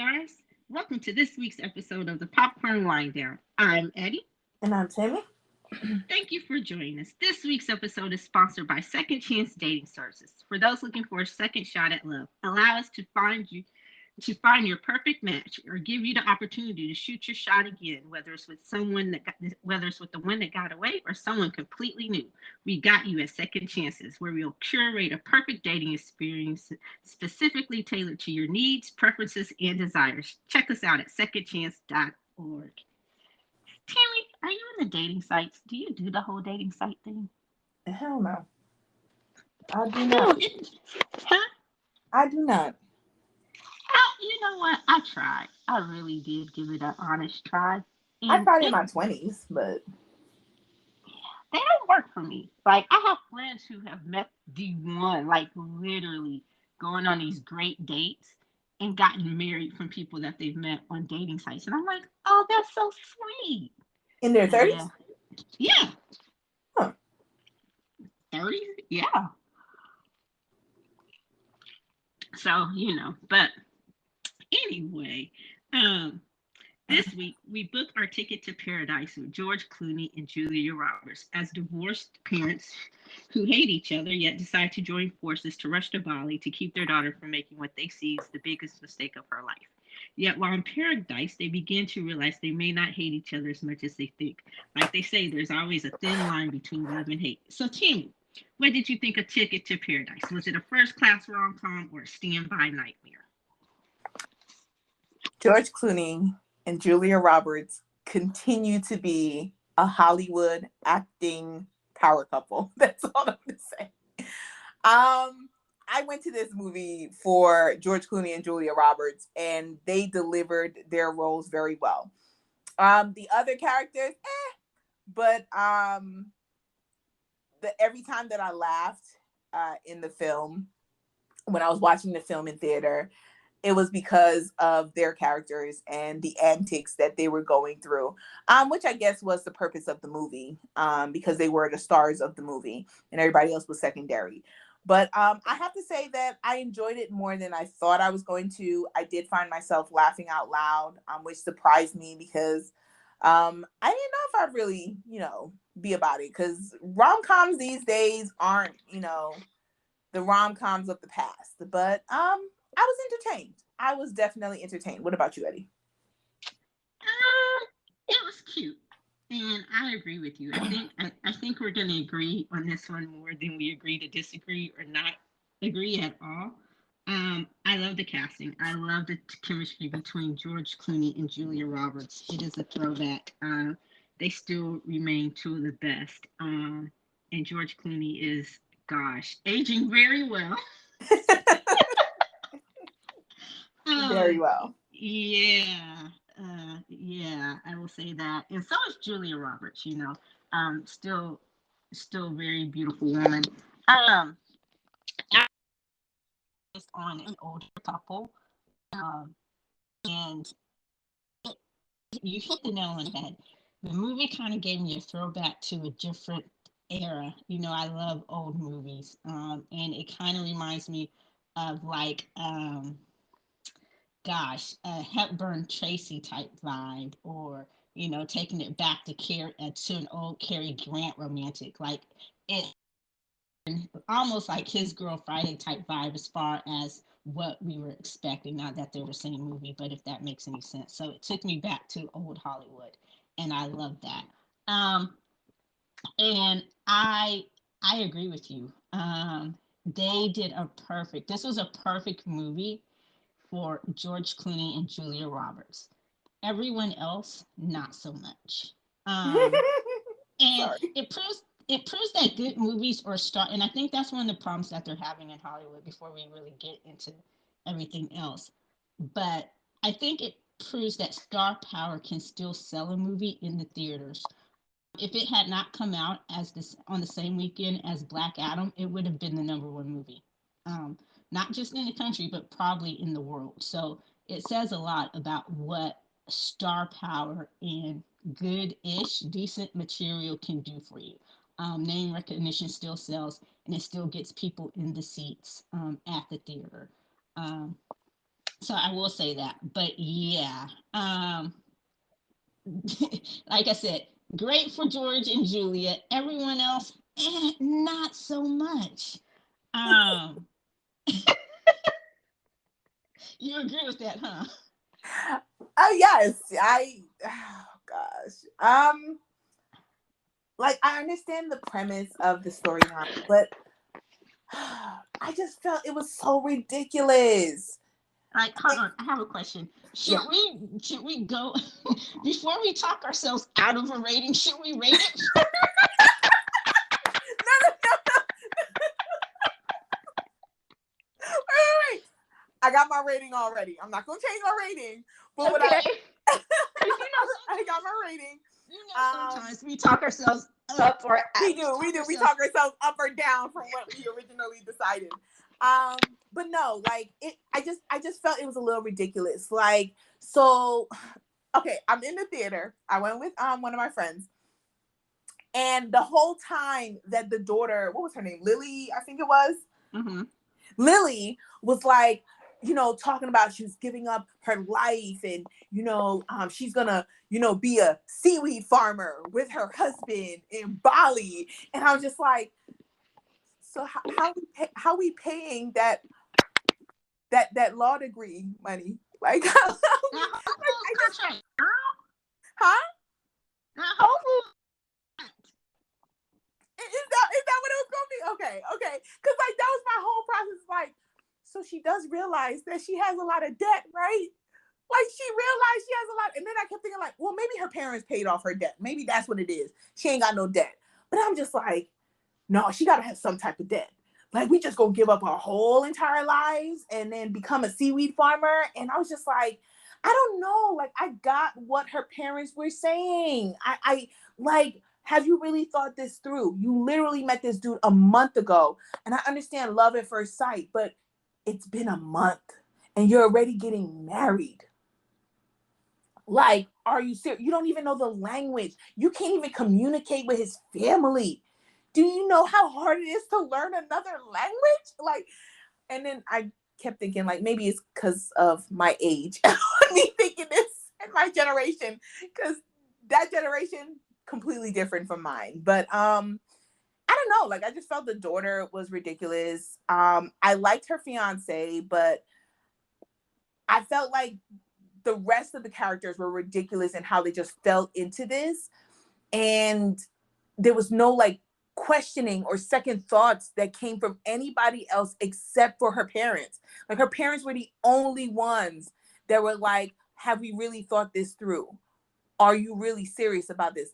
stars. Welcome to this week's episode of the Popcorn Wind Down. I'm Eddie. And I'm Tammy. Thank you for joining us. This week's episode is sponsored by Second Chance Dating Services. For those looking for a second shot at love, allow us to find your perfect match or give you the opportunity to shoot your shot again, whether it's with the one that got away or someone completely new. We got you at Second Chances, where we'll curate a perfect dating experience specifically tailored to your needs, preferences, and desires. Check us out at secondchance.org. Tammy, are you on the dating sites? Do you do the whole dating site thing? Hell no. I do No, not. huh? I do not. You know what? I tried. I really did give it an honest try. I And tried in it my 20s, but they don't work for me. Like I have friends who have met the one, like literally going on these great dates and gotten married from people that they've met on dating sites. And I'm like, oh, that's so sweet. in their But 30s? yeah. Yeah. Huh. 30s? Yeah. So, but anyway, um, this week, we booked our ticket to paradise with George Clooney and Julia Roberts as divorced parents who hate each other yet decide to join forces to rush to Bali to keep their daughter from making what they see as the biggest mistake of her life. Yet while in paradise, they begin to realize they may not hate each other as much as they think. Like they say, there's always a thin line between love and hate. So, Timmy, what did you think of Ticket to Paradise? Was it a first class rom com or a standby nightmare? George Clooney and Julia Roberts continue to be a Hollywood acting power couple. That's all I'm going to say. I went to this movie for George Clooney and Julia Roberts, and they delivered their roles very well. The other characters, but every time that I laughed in the film, when I was watching the film in theater, it was because of their characters and the antics that they were going through, which I guess was the purpose of the movie, because they were the stars of the movie and everybody else was secondary. But I have to say that I enjoyed it more than I thought I was going to. I did find myself laughing out loud, which surprised me because I didn't know if I'd really, be about it, because rom-coms these days aren't, the rom-coms of the past. But I was entertained. I was definitely entertained. What about you, Eddie? It was cute. And I agree with you. I think we're going to agree on this one more than we agree to disagree or not agree at all. I love the casting. I love the chemistry between George Clooney and Julia Roberts. It is a throwback. They still remain two of the best. And George Clooney is, gosh, aging very well. Very Um, well. yeah, yeah, I will say that. And so is Julia Roberts, still, still very beautiful woman. Um, I was on an older couple, um, and you hit the nail on the head. The movie kind of gave me a throwback to a different era. I love old movies, and it kind of reminds me of like gosh, a Hepburn Tracy type vibe, or taking it back to an old Cary Grant romantic, like it almost like His Girl Friday type vibe as far as what we were expecting. Not that they're the same movie, but if that makes any sense. So it took me back to old Hollywood, and I love that. Um, and I agree with you. They did a perfect. This was a perfect movie for George Clooney and Julia Roberts. Everyone else, not so much. Um, and Sorry. it proves that good movies are start. And I think that's one of the problems that they're having in Hollywood before we really get into everything else. But I think it proves that star power can still sell a movie in the theaters. If it had not come out as this on the same weekend as Black Adam, it would have been the number one movie. Um, Not just in the country, but probably in the world. So it says a lot about what star power and good-ish, decent material can do for you. Name recognition still sells, and it still gets people in the seats at the theater. Um, So I will say that. But yeah, like I said, great for George and Julia. Everyone else, not so much. Um, you agree with that, huh? Oh yes, I. Oh gosh. Like I understand the premise of the storyline, but I just felt it was so ridiculous. Right, hold on. I have a question. Yeah. Should we go before we talk ourselves out of a rating? Should we rate it? No, no, no, wait, wait, wait. I got my rating already. I'm not gonna change my rating, but what I Okay. Because I got my rating. sometimes we talk ourselves up or We we do, we talk do. We ourselves. talk ourselves up or down from what we originally decided. But no, like it. I just felt it was a little ridiculous. Like, so, okay, I'm in the theater. I went with one of my friends, and the whole time that the daughter, what was her name, Lily, I think it was, Mm-hmm. Lily was like, talking about she was giving up her life and, she's gonna, be a seaweed farmer with her husband in Bali. And I was just like, so how we paying that law degree money? Like, how Now, we, like, Whole I Foods just, contract, girl. huh? Now, Whole Foods. Is that what it was gonna be? Okay, okay. Because like that was my whole process. Like, so she does realize that she has a lot of debt, right? Like she realized she has a lot, and then I kept thinking like, well, maybe her parents paid off her debt. Maybe that's what it is. She ain't got no debt. But I'm just like, no, she gotta have some type of debt. Like we just gonna give up our whole entire lives and then become a seaweed farmer. And I was just like, I don't know. Like I got what her parents were saying. I like, have you really thought this through? You literally met this dude a month ago. And I understand love at first sight, but it's been a month and you're already getting married. Like, are you serious? You don't even know the language. You can't even communicate with his family. Do you know how hard it is to learn another language? Like, and then I kept thinking, like, maybe it's because of my age. Me thinking this and my generation, because that generation completely different from mine. But I don't know. Like, I just felt the daughter was ridiculous. I liked her fiance, but I felt like the rest of the characters were ridiculous and how they just fell into this. And there was no like questioning or second thoughts that came from anybody else except for her parents. Like her parents were the only ones that were like, have we really thought this through? Are you really serious about this?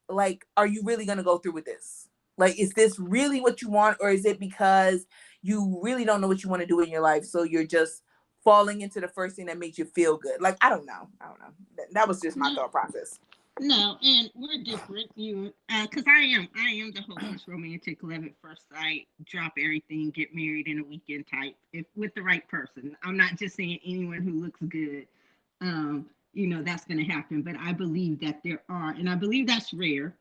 Like, are you really going to go through with this? Like, is this really what you want? Or is it because you really don't know what you want to do in your life? So you're just falling into the first thing that makes you feel good. Like, I don't know. I don't know. That was just my No, thought process. no, and we're different. You, because I am the hopeless romantic, love at first sight, drop everything, get married in a weekend type. If with the right person, I'm not just saying anyone who looks good. That's going to happen. But I believe that there are, and I believe that's rare,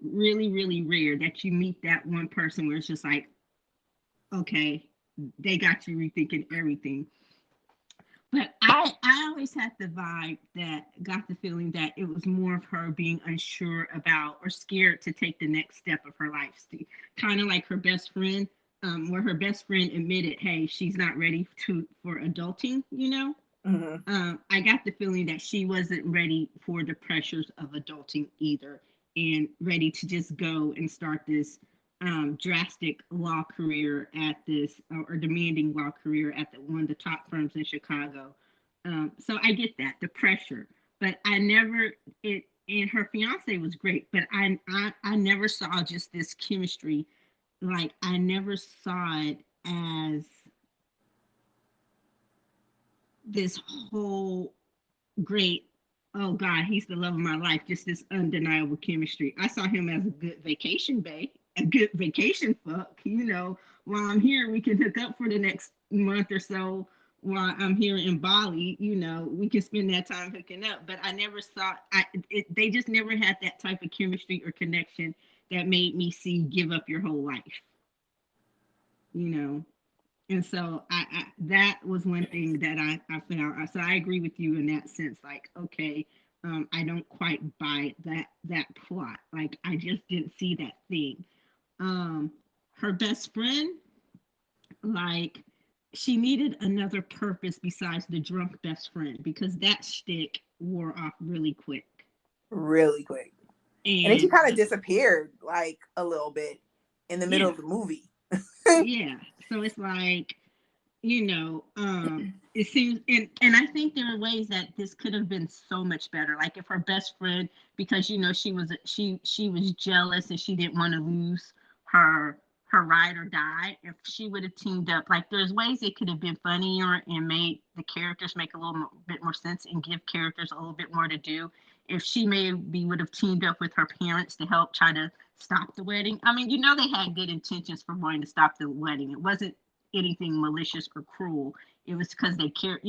really, really rare that you meet that one person where it's just like, okay, they got you rethinking everything. But I always had the vibe that got the feeling that it was more of her being unsure about or scared to take the next step of her life. Kind of like her best friend, where her best friend admitted, hey, she's not ready for adulting. Mm-hmm. I got the feeling that she wasn't ready for the pressures of adulting either, and ready to just go and start this drastic law career at this or demanding law career at one of the top firms in Chicago. So I get that the pressure, but I never it. And her fiance was great, but I never saw just this chemistry. Like I never saw it as this whole great, oh God, he's the love of my life, just this undeniable chemistry. I saw him as a good vacation bae, a good vacation fuck. While I'm here, we can hook up for the next month or so while I'm here in Bali, we can spend that time hooking up. But I never saw, they just never had that type of chemistry or connection that made me see give up your whole life, you know. And so I that was one thing that I found. So I agree with you in that sense. Like, okay, I don't quite buy that plot. Like, I just didn't see that thing. Um, Her best friend, like, she needed another purpose besides the drunk best friend because that shtick wore off really quick. Really quick. And then she And kind of disappeared like a little bit in the middle yeah, of the movie. yeah. So it's like, it seems, and I think there are ways that this could have been so much better. Like, if her best friend, because she was jealous and she didn't want to lose her ride or die, if she would have teamed up, like, there's ways it could have been funnier and made the characters make a little bit more sense and give characters a little bit more to do. If she maybe would have teamed up with her parents to help try to stop the wedding. I mean, they had good intentions for wanting to stop the wedding. It wasn't anything malicious or cruel. It was because they care.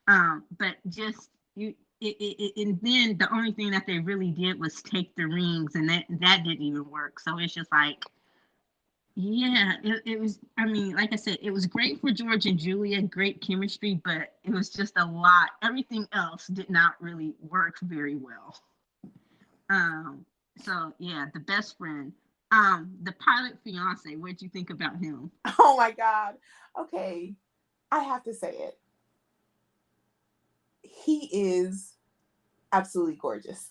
But just and then the only thing that they really did was take the rings, and that didn't even work. So it's just like, yeah, it was. I mean, like I said, it was great for George and Julia, great chemistry, but it was just a lot. Everything else did not really work very well. Um, so yeah, the best friend. The pilot fiance, what'd you think about him? Oh my God. Okay. I have to say it. He is absolutely gorgeous.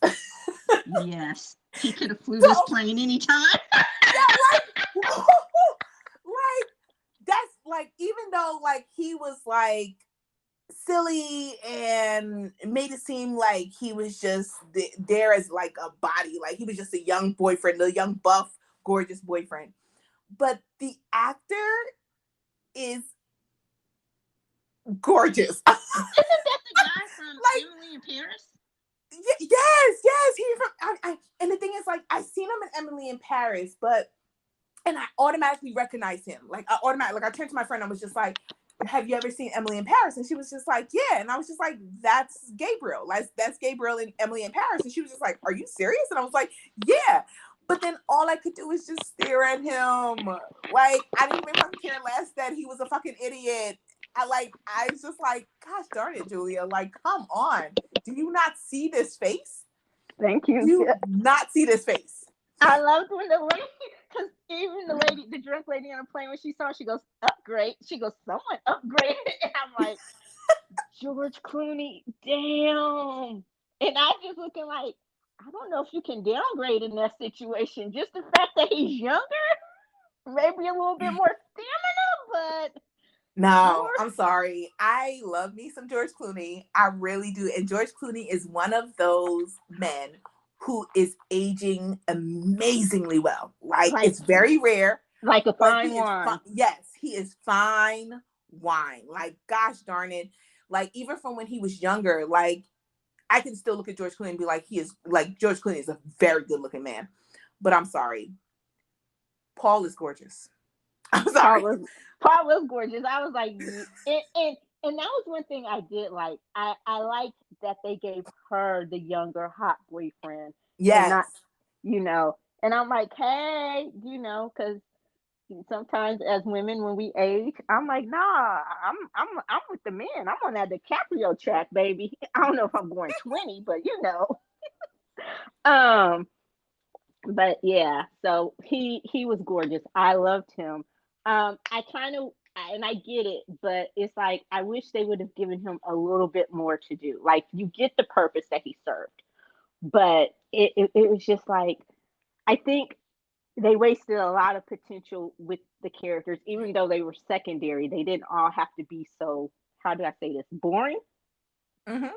Yes, he could have flew this So, plane anytime. yeah, like that's like, even though like he was like silly and made it seem like he was just there as like a body, like he was just a young boyfriend, a young buff gorgeous boyfriend, but the actor is gorgeous. Isn't that the guy from Like, Emily in Paris? yes, he from and the thing is, like, I seen him in Emily in Paris, but and I automatically recognized him. Like, I turned to my friend and was just like, have you ever seen Emily in Paris? And she was just like, yeah. And I was just like, that's Gabriel. Like, that's Gabriel in Emily in Paris. And she was just like, are you serious? And I was like, yeah. But then all I could do was just stare at him. Like, I didn't even fucking care less that he was a fucking idiot. I was just like, gosh darn it, Julia. Like, come on. Do you not see this face? Thank Do you. you not see this face? I loved when the lady, because even the drunk lady on the plane, when she saw her, she goes, upgrade. She goes, someone upgrade. And I'm like, George Clooney, damn. And I just looking like, I don't know if you can downgrade in that situation. Just the fact that he's younger, maybe a little bit more stamina, but No, George, I'm sorry. I love me some George Clooney. I really do. And George Clooney is one of those men who is aging amazingly well. Like, like it's very rare, like a but he fine is wine. yes, he is fine wine. Like, gosh darn it. Like, even from when he was younger, like, I can still look at George Clooney and be like, George Clooney is a very good looking man. But I'm sorry. Paul is gorgeous. I'm Paul sorry. was Paul was gorgeous. I was like, and that was one thing I did like. I liked that they gave her the younger hot boyfriend and not, Yes. you know. And I'm like, hey, because sometimes as women when we age, I'm like, nah, I'm with the men. I'm on that DiCaprio track, baby. I don't know if I'm going 20, but um, but yeah, so he was gorgeous. I loved him. I kind of, and I get it, but it's like I wish they would have given him a little bit more to do. Like, you get the purpose that he served, but it was just like, I think they wasted a lot of potential with the characters, even though they were secondary. They didn't all have to be so, how do I say this, boring. Mm-hmm.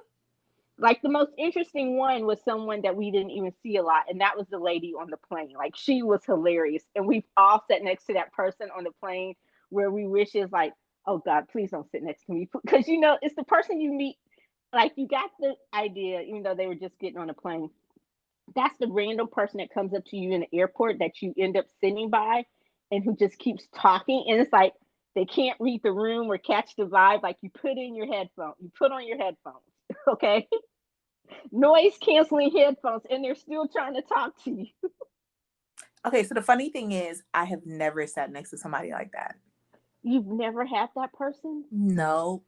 Like, the most interesting one was someone that we didn't even see a lot, and that was the lady on the plane. Like, she was hilarious, and we've all sat next to that person on the plane where we wish is like, oh God, please don't sit next to me, because it's the person you meet. Like, you got the idea, even though they were just getting on the plane. That's the random person that comes up to you in the airport that you end up sitting by, and who just keeps talking, and it's like they can't read the room or catch the vibe. Like, you put on your headphones, okay, noise canceling headphones, and they're still trying to talk to you. Okay, so the funny thing is, I have never sat next to somebody like that. You've never had that person? No.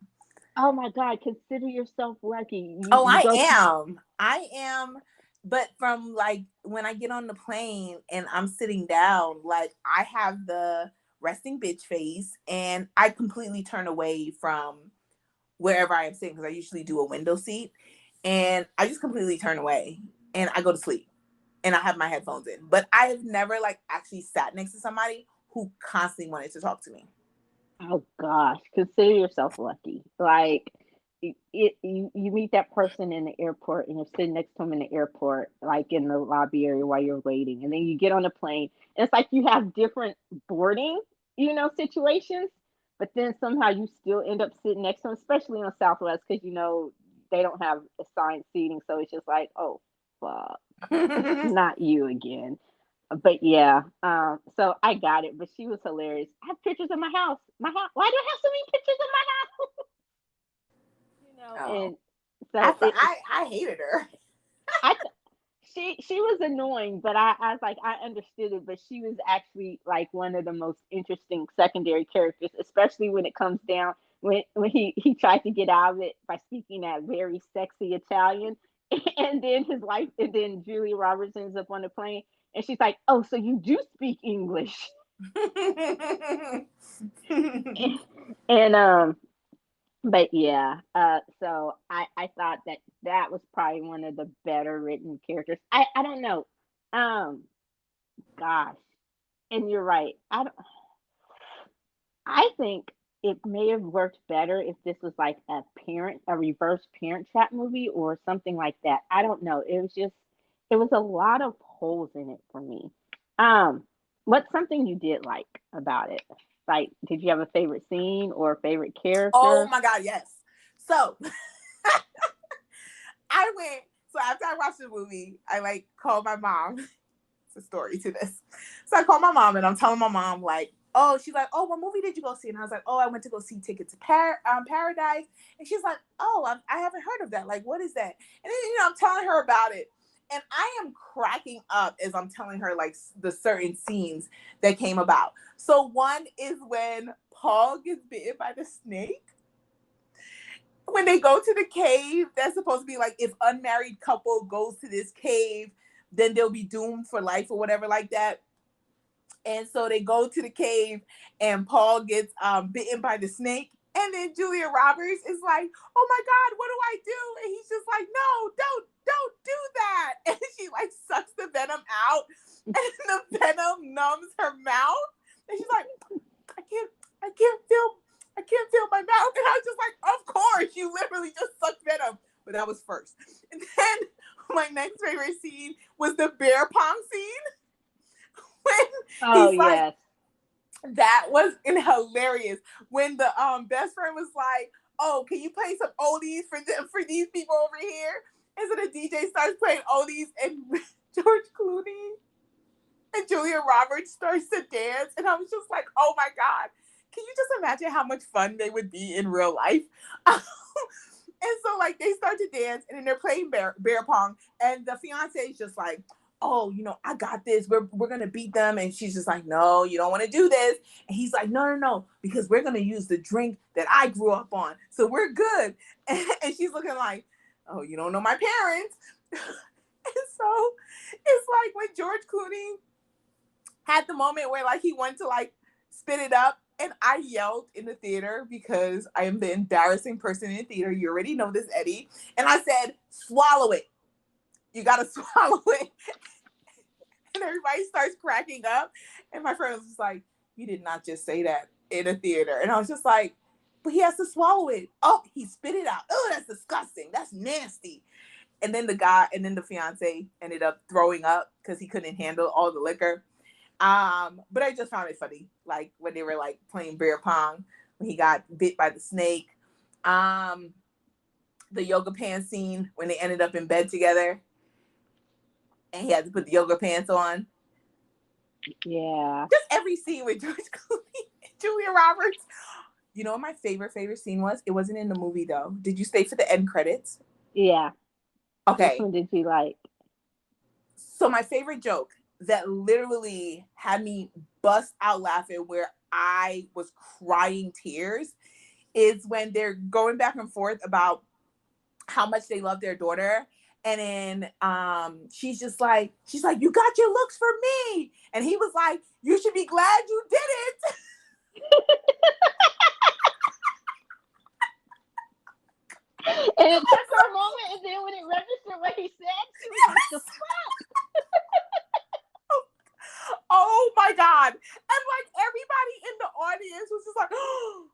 Oh my God, consider yourself lucky. Oh, You go to, I am. But from like when I get on the plane and I'm sitting down, like I have the resting bitch face and I completely turn away from wherever I am sitting because I usually do a window seat and I just completely turn away and I go to sleep and I have my headphones in. But I have never like actually sat next to somebody who constantly wanted to talk to me. oh gosh, consider yourself lucky. Like you meet that person in the airport and you're sitting next to them in the airport, like in the lobby area while you're waiting, and then you get on the plane. And it's like you have different boarding, situations, but then somehow you still end up sitting next to them, especially on Southwest, because they don't have assigned seating, so it's just like, oh fuck, not you again. But yeah, so I got it. But she was hilarious. I have pictures of my house. My house. Why do I have so many pictures of my house? Oh. And so I hated her. I she was annoying, but I was like I understood it. But she was actually like one of the most interesting secondary characters, especially when it comes down when he tried to get out of it by speaking that very sexy Italian, and then his wife and then Julia Roberts ends up on the plane, and she's like, "Oh, so you do speak English?" And but yeah, so I thought that was probably one of the better written characters. I don't know, um, gosh, and you're right. I think it may have worked better if this was like a reverse Parent Trap movie or something like that. I don't know. It was a lot of holes in it for me. Um, what's something you did like about it? Like, did you have a favorite scene or a favorite Oh character? my God, yes. So I went, so after I watched the movie, I like called my mom. It's a story to this. So I called my mom and I'm telling my mom, like, oh, she's like, oh, what movie did you go see? And I was like, oh, I went to go see Ticket to Paradise. And she's like, oh, I haven't heard of that. Like, what is that? And then, I'm telling her about it. And I am cracking up as I'm telling her, like, the certain scenes that came about. So one is when Paul gets bitten by the snake. When they go to the cave, that's supposed to be like if unmarried couple goes to this cave, then they'll be doomed for life or whatever like that. And so they go to the cave and Paul gets bitten by the snake. And then Julia Roberts is like, oh my God, what do I do? And he's just like, no, don't do that. And she like sucks the venom out and the venom numbs her mouth. And she's like, I can't, I can't feel I can't feel my mouth. And I was just like, of course, you literally just sucked venom. But that was first. And then my next favorite scene was the bear pong scene. When Oh he's like, yes. that was hilarious. When the best friend was like, oh, can you play some oldies for these people over here? And so the DJ starts playing oldies and George Clooney and Julia Roberts starts to dance. And I was just like, oh my God. Can you just imagine how much fun they would be in real life? And so like they start to dance and then they're playing bear pong. And the fiance is just like, oh, I got this. We're gonna beat them. And she's just like, no, you don't want to do this. And he's like, no, because we're gonna use the drink that I grew up on. So we're good. And she's looking like, oh, you don't know my parents. And so it's like when George Clooney had the moment where like he went to like spit it up and I yelled in the theater because I am the embarrassing person in the theater. You already know this, Eddie. And I said, swallow it. You got to swallow it. And everybody starts cracking up. And my friend was just like, you did not just say that in a theater. And I was just like, but he has to swallow it. Oh, he spit it out. Oh, that's disgusting. That's nasty. And then the fiance ended up throwing up because he couldn't handle all the liquor. But I just found it funny, like when they were like playing bear pong, when he got bit by the snake. The yoga pants scene when they ended up in bed together, and he had to put the yoga pants on. Yeah. Just every scene with George Clooney and Julia Roberts. You know what my favorite scene was? It wasn't in the movie though. Did you stay for the end credits? Yeah. Which Okay. one did you like? So my favorite joke that literally had me bust out laughing, where I was crying tears, is when they're going back and forth about how much they love their daughter. And then she's like, you got your looks for me. And he was like, you should be glad you did it. And it took her a moment, and then when it registered what he said, she was like, the fuck? Oh my God. And like everybody in the audience was just like, oh.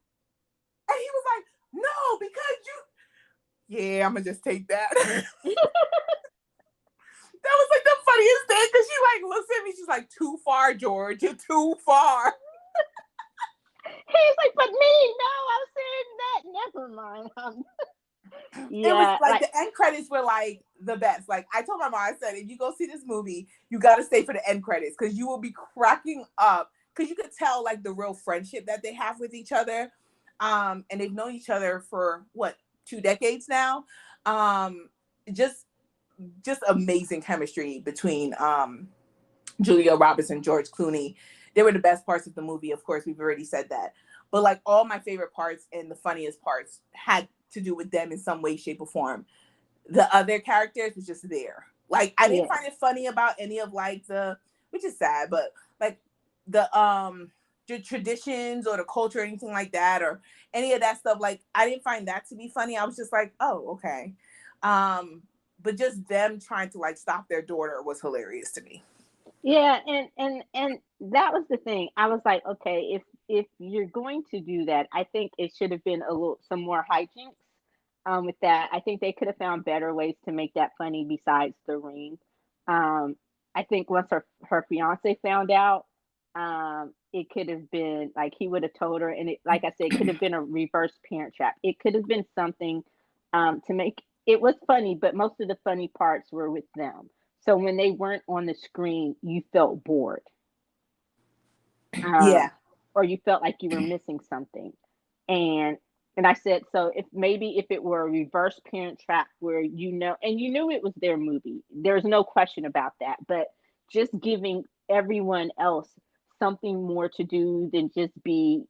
And he was like, no, because yeah, I'm gonna just take that. That was like the funniest thing, because she like looks at me, she's like, too far, George, you're too far. He's like, but me, no, I'm saying that. Never mind. It was Yeah, like the end credits were like the best. Like I told my mom, I said, if you go see this movie, you got to stay for the end credits, because you will be cracking up, because you could tell like the real friendship that they have with each other. And they've known each other for what, 2 decades now. Just amazing chemistry between Julia Roberts and George Clooney. They were the best parts of the movie. Of course, we've already said that. But like all my favorite parts and the funniest parts had to do with them in some way, shape, or form. The other characters was just there. Like I didn't find it funny about any of like which is sad, but like the traditions or the culture or anything like that, or any of that stuff. Like I didn't find that to be funny. I was just like, oh, okay. But just them trying to like stop their daughter was hilarious to me. yeah, and that was the thing. I was like, okay, if you're going to do that, I think it should have been some more hijinks. With that, I think they could have found better ways to make that funny besides the ring. I think once her fiance found out, it could have been like he would have told her, and it, like I said, it could have been a reverse parent trap. It could have been something to make it was funny, but most of the funny parts were with them. So when they weren't on the screen, you felt bored, Yeah. or you felt like you were missing something. And and I said, so if it were a reverse parent trap where and you knew it was their movie, there's no question about that, but just giving everyone else something more to do than just be,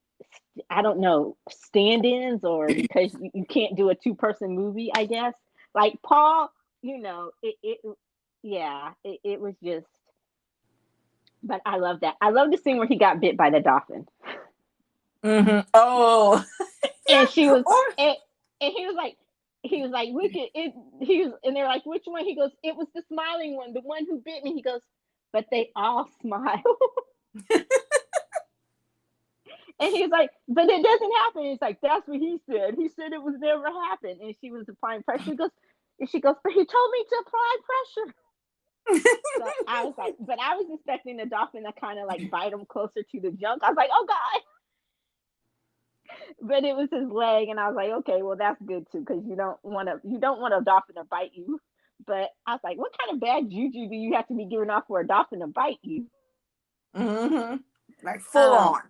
I don't know, stand-ins, or because you can't do a two-person movie, I guess. Like Paul, it was just, but I love that. I love the scene where he got bit by the dolphin. Mm-hmm. Oh, And she was, or and he was like, wicked. He was, and they're like, which one? He goes, it was the smiling one, the one who bit me. He goes, but they all smile. And he's like, but it doesn't happen. He's like, that's what he said. He said it was never happened. And she was applying pressure. She goes, but he told me to apply pressure. So I was like, but I was expecting the dolphin to kind of like bite him closer to the junk. I was like, oh God. But it was his leg, and I was like, okay, well that's good too, because you don't want a dolphin to bite you. But I was like, what kind of bad juju do you have to be giving off for a dolphin to bite you? Mm-hmm. Like full on.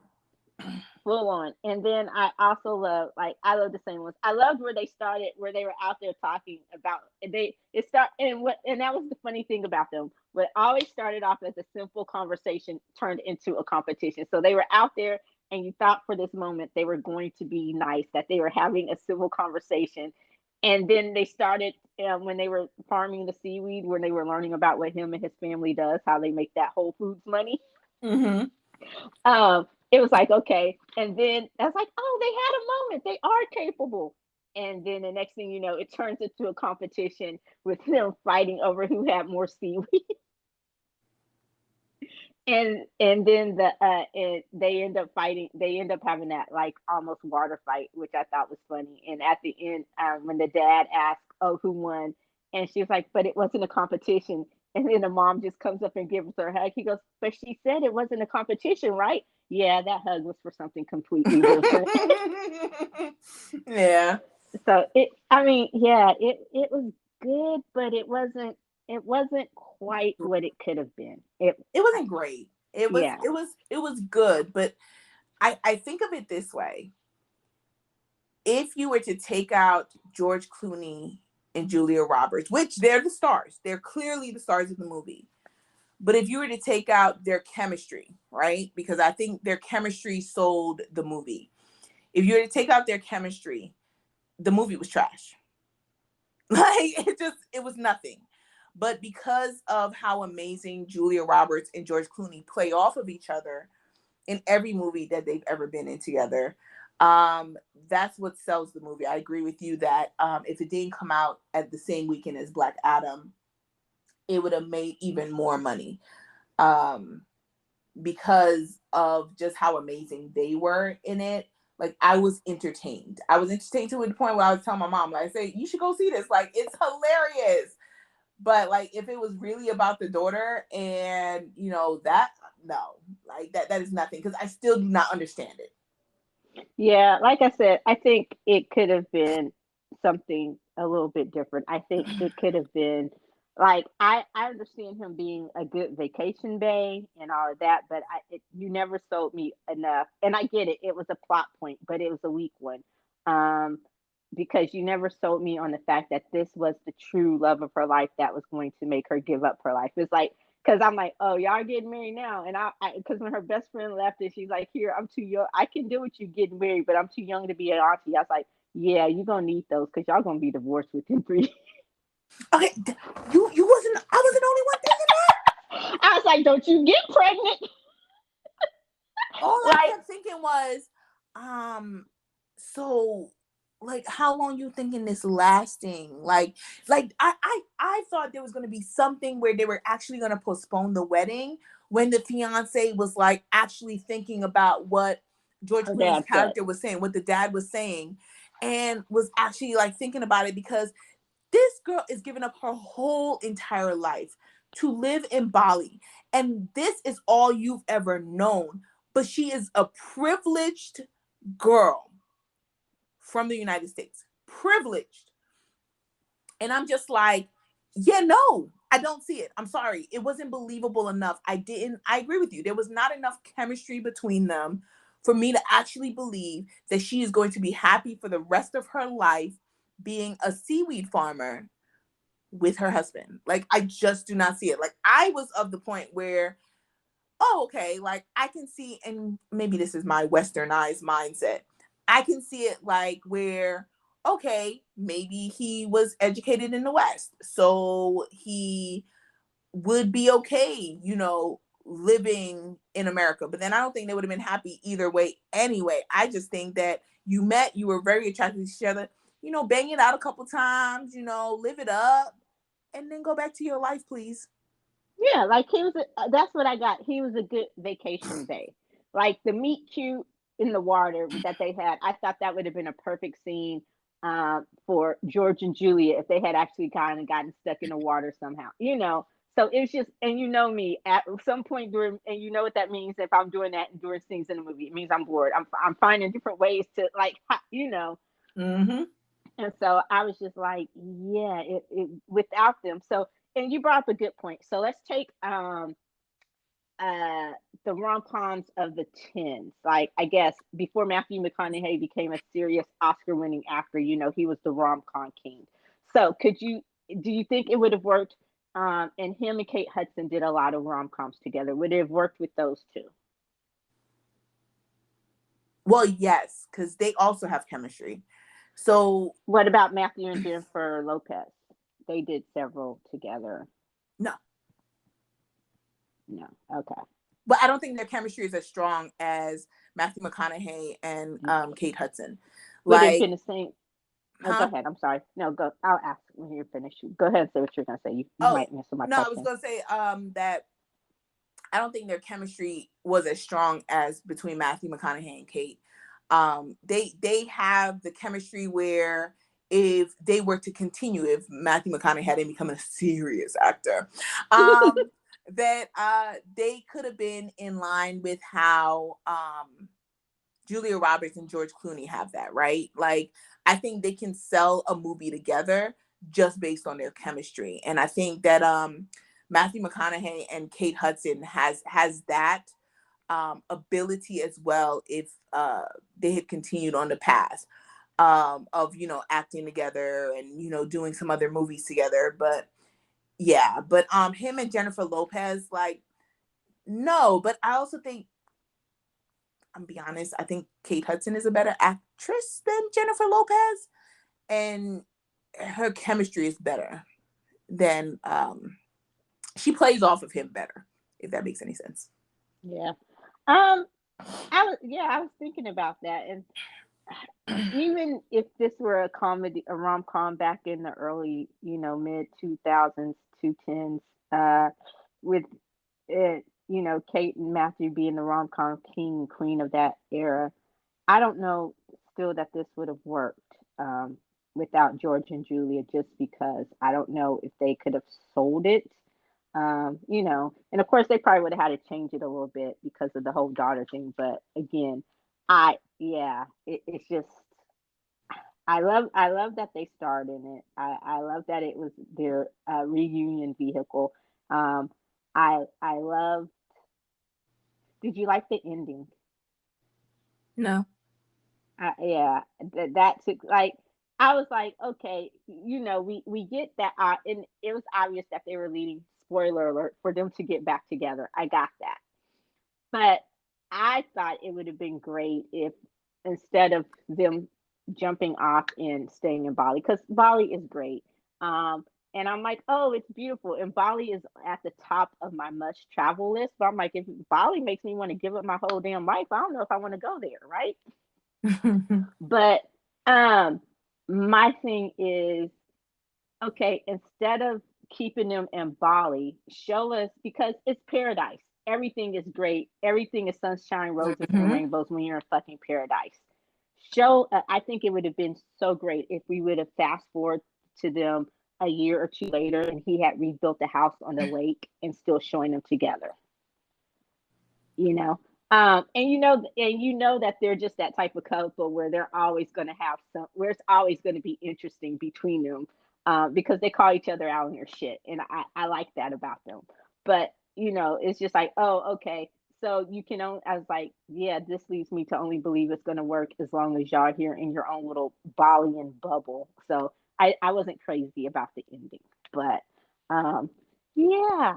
Full on. And then I also love the same ones. I loved where they started, where they were out there talking about and that was the funny thing about them. What always started off as a simple conversation turned into a competition. So they were out there, and you thought for this moment they were going to be nice, that they were having a civil conversation. And then they started when they were farming the seaweed, when they were learning about what him and his family does, how they make that Whole Foods money. Mm-hmm. It was like, okay. And then I was like, oh, they had a moment. They are capable. And then the next thing you know, it turns into a competition with them fighting over who had more seaweed. And then they end up fighting. They end up having that like almost water fight, which I thought was funny. And at the end, when the dad asked, "Oh, who won?" and she was like, "But it wasn't a competition." And then the mom just comes up and gives her a hug. He goes, "But she said it wasn't a competition, right?" Yeah, that hug was for something completely different. Yeah. So it was good, but it wasn't quite what it could have been. It wasn't great. It was good, but I think of it this way. If you were to take out George Clooney and Julia Roberts, which they're the stars, they're clearly the stars of the movie. But if you were to take out their chemistry, right? Because I think their chemistry sold the movie. If you were to take out their chemistry, the movie was trash. Like it was nothing. But because of how amazing Julia Roberts and George Clooney play off of each other in every movie that they've ever been in together, that's what sells the movie. I agree with you that if it didn't come out at the same weekend as Black Adam, it would have made even more money. Um, because of just how amazing they were in it. Like I was entertained. I was entertained to the point where I was telling my mom, like, I say, you should go see this. Like, it's hilarious. But like, if it was really about the daughter and that, no, like that is nothing because I still do not understand it. Yeah, like I said, I think it could have been something a little bit different. I think it could have been like I understand him being a good vacation bay and all of that, but you never sold me enough. And I get it; it was a plot point, but it was a weak one, um, because you never sold me on the fact that this was the true love of her life that was going to make her give up her life. It's like because I'm like, oh, y'all getting married now, and because when her best friend left, and she's like, here, I'm too young. I can deal with you getting married, but I'm too young to be an auntie. I was like, yeah, you're gonna need those because y'all gonna be divorced within 3 years. Okay, you wasn't. I was the only one thinking that. I was like, don't you get pregnant? All I Like, kept thinking was, so like how long you thinking this lasting? Like I thought there was gonna be something where they were actually gonna postpone the wedding when the fiance was like actually thinking about what George her Clooney's dad said. character was saying, what the dad was saying, and was actually like thinking about it because this girl is giving up her whole entire life to live in Bali. And this is all you've ever known. But she is a privileged girl from the United States. Privileged. And I'm just like, yeah, no, I don't see it. I'm sorry. It wasn't believable enough. I agree with you. There was not enough chemistry between them for me to actually believe that she is going to be happy for the rest of her life being a seaweed farmer with her husband. Like, I just do not see it. Like, I was of the point where, oh, okay, like I can see, and maybe this is my westernized mindset. I can see it like where, okay, maybe he was educated in the West. So he would be okay, living in America. But then I don't think they would have been happy either way anyway. I just think that you met, you were very attracted to each other, bang it out a couple times, live it up, and then go back to your life, please. Yeah, like that's what I got. He was a good vacation day. Like the meet cute in the water that they had, I thought that would have been a perfect scene for George and Julia if they had actually kind of gotten stuck in the water somehow. So it's just, and you know me, at some point during, and you know what that means if I'm doing that during scenes in a movie, it means I'm bored. I'm finding different ways to like. Mm-hmm. And so I was just like, yeah, it without them. So, and you brought up a good point. So let's take uh the rom-coms of the tens. Like I guess before Matthew McConaughey became a serious Oscar-winning actor, he was the rom-com king. So do you think it would have worked? And him and Kate Hudson did a lot of rom-coms together. Would it have worked with those two? Well, yes, because they also have chemistry. So What about Matthew and Jennifer Lopez? They did several together. no, No. Okay. but I don't think their chemistry is as strong as Matthew McConaughey and Okay. Kate Hudson. Would it have Like, been the same? Oh, go huh? ahead. I'm sorry. No, go. I'll ask when you're finished. Go ahead and say what you're gonna say. You Oh might answer my no, I was question. gonna say that I don't think their chemistry was as strong as between Matthew McConaughey and Kate. They have the chemistry where if they were to continue, if Matthew McConaughey hadn't become a serious actor, that they could have been in line with how Julia Roberts and George Clooney have that, right? Like, I think they can sell a movie together just based on their chemistry. And I think that Matthew McConaughey and Kate Hudson has that ability as well if they had continued on the path of acting together and doing some other movies together. But Yeah, but him and Jennifer Lopez, like, no, but I also think, I'm be honest, I think Kate Hudson is a better actress than Jennifer Lopez, and her chemistry is better than she plays off of him better, if that makes any sense. Yeah. I was thinking about that, and even if this were a comedy, a rom com back in the early, mid 2000s, 2010s, with it, Kate and Matthew being the rom com king and queen of that era, I don't know still that this would have worked without George and Julia, just because I don't know if they could have sold it. And of course they probably would have had to change it a little bit because of the whole daughter thing. But again, it's just I love that they starred in it. I love that it was their reunion vehicle. I love. Did you like the ending? No. Yeah, that took like I was like, okay, we get that, and it was obvious that they were leading. Spoiler alert, for them to get back together. I got that, but I thought it would have been great if instead of them jumping off and staying in Bali, because Bali is great. And I'm like, oh, it's beautiful, and Bali is at the top of my must travel list. But I'm like, if Bali makes me want to give up my whole damn life, I don't know if I want to go there, right? But um my thing is, okay, instead of keeping them in Bali, show us, because it's paradise. Everything is great. Everything is sunshine, roses, and Hmm. rainbows when you're in fucking paradise. Show I think it would have been so great if we would have fast forward to them a year or two later and he had rebuilt the house on the lake and still showing them together, you know. And that they're just that type of couple where they're always going to have where it's always going to be interesting between them, because they call each other out on their shit, and I like that about them. But it's just like, oh, okay, so you can only, I was like, yeah, this leads me to only believe it's going to work as long as y'all are here in your own little Balian bubble. So I wasn't crazy about the ending, but um, yeah,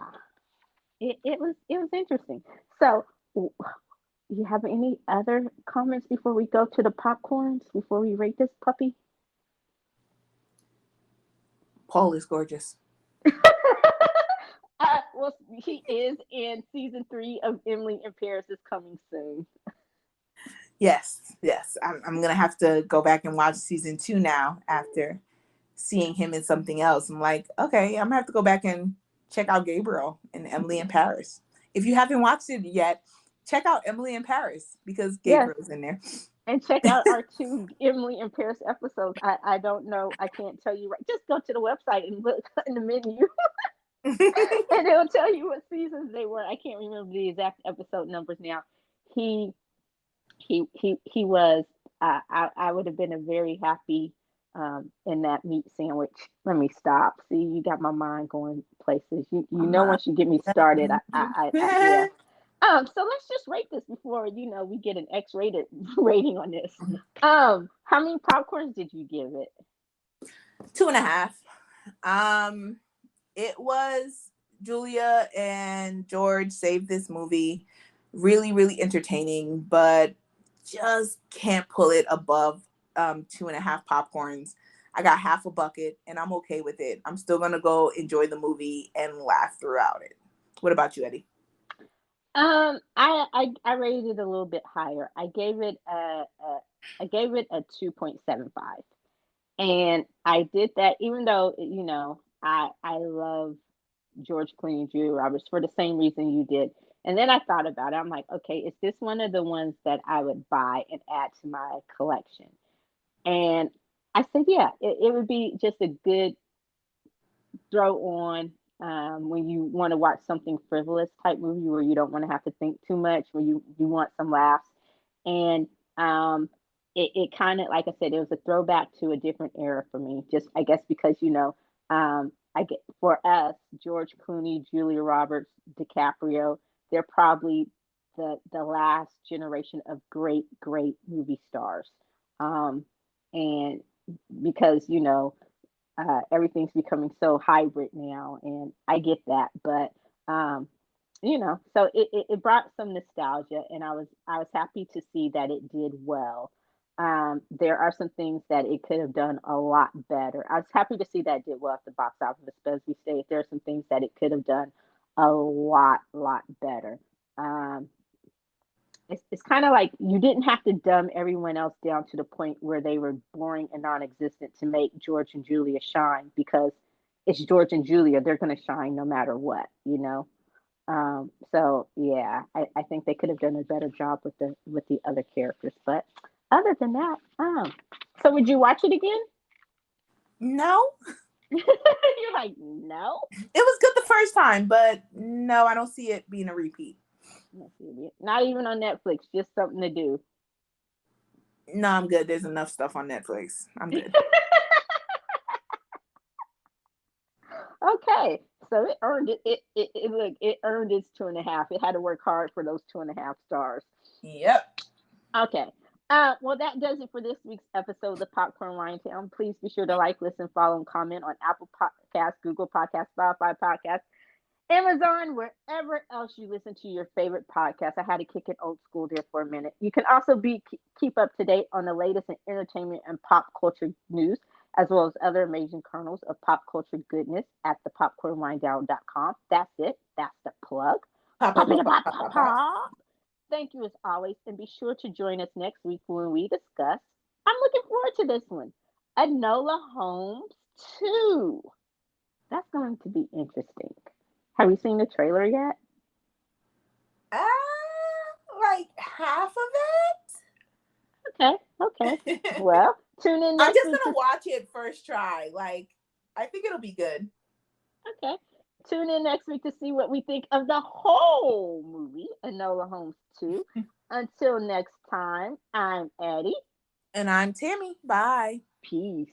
it was interesting. So you have any other comments before we go to the popcorns, before we rate this puppy? Paul is gorgeous. Well, he is, in season 3 of Emily in Paris is coming soon. Yes, yes. I'm gonna have to go back and watch season 2 now after seeing him in something else. I'm like, okay, I'm gonna have to go back and check out Gabriel and Emily in Paris. If you haven't watched it yet, check out Emily in Paris because Yes, Gabriel's in there. and check out our 2 Emily in Paris episodes. I don't know, I can't tell you right. Just go to the website and look in the menu, and it'll tell you what seasons they were. I can't remember the exact episode numbers now. He he was. I would have been a very happy in that meat sandwich. Let me stop. See, you got my mind going places. Once you get me started, yeah. So let's just rate this before we get an X-rated rating on this. How many popcorns did you give it? 2.5. Um, it was Julia and George saved this movie. Really, really entertaining, but just can't pull it above 2.5 popcorns. I got half a bucket and I'm okay with it. I'm still gonna go enjoy the movie and laugh throughout it. What about you, Eddie? I rated it a little bit higher. I gave it a 2.75. And I did that even though, I love George Clooney and Julia Roberts for the same reason you did. And then I thought about it. I'm like, okay, is this one of the ones that I would buy and add to my collection? And I said, yeah, it would be just a good throw on, when you want to watch something frivolous type movie where you don't want to have to think too much, where you want some laughs. And it kind of, like I said, it was a throwback to a different era for me. Just, I guess, because I get, for us, George Clooney, Julia Roberts, DiCaprio, they're probably the last generation of great movie stars. And because everything's becoming so hybrid now, and I get that, but um, so it brought some nostalgia, and I was happy to see that it did well. There are some things that it could have done a lot better. I was happy to see that it did well at the box office, but as we stated, there are some things that it could have done a lot better. Um, it's kind of like you didn't have to dumb everyone else down to the point where they were boring and non-existent to make George and Julia shine, because it's George and Julia, they're going to shine no matter what. So yeah, I think they could have done a better job with the other characters. But other than that, so would you watch it again? No, You're like, no. it was good the first time, but no, I don't see it being a repeat. Not even on Netflix, just something to do. No, I'm good. There's enough stuff on Netflix. I'm good. Okay, so it earned it look, it earned its 2.5. It had to work hard for those 2.5 stars. Yep. Okay. Well, that does it for this week's episode of the Popcorn Wine Town. Please be sure to like, listen, follow, and comment on Apple Podcasts, Google Podcasts, Spotify Podcasts, Amazon, wherever else you listen to your favorite podcast. I had to kick it old school there for a minute. You can also keep up to date on the latest in entertainment and pop culture news, as well as other amazing kernels of pop culture goodness at thepopcornwinedown.com. That's it. That's the plug. Pop, Pop pop, it, pop, pop, pop, pop, pop, pop. pop. Thank you as always, and be sure to join us next week when we discuss. I'm looking forward to this one. Enola Holmes 2. That's going to be interesting. Have you seen the trailer yet? Like half Okay. of it. Well, tune in I'm next just week. gonna watch it first try. Like, I think it'll be good. Okay. Tune in next week to see what we think of the whole movie, Enola Holmes 2. Until next time, I'm Addie. And I'm Tammy. Bye. Peace.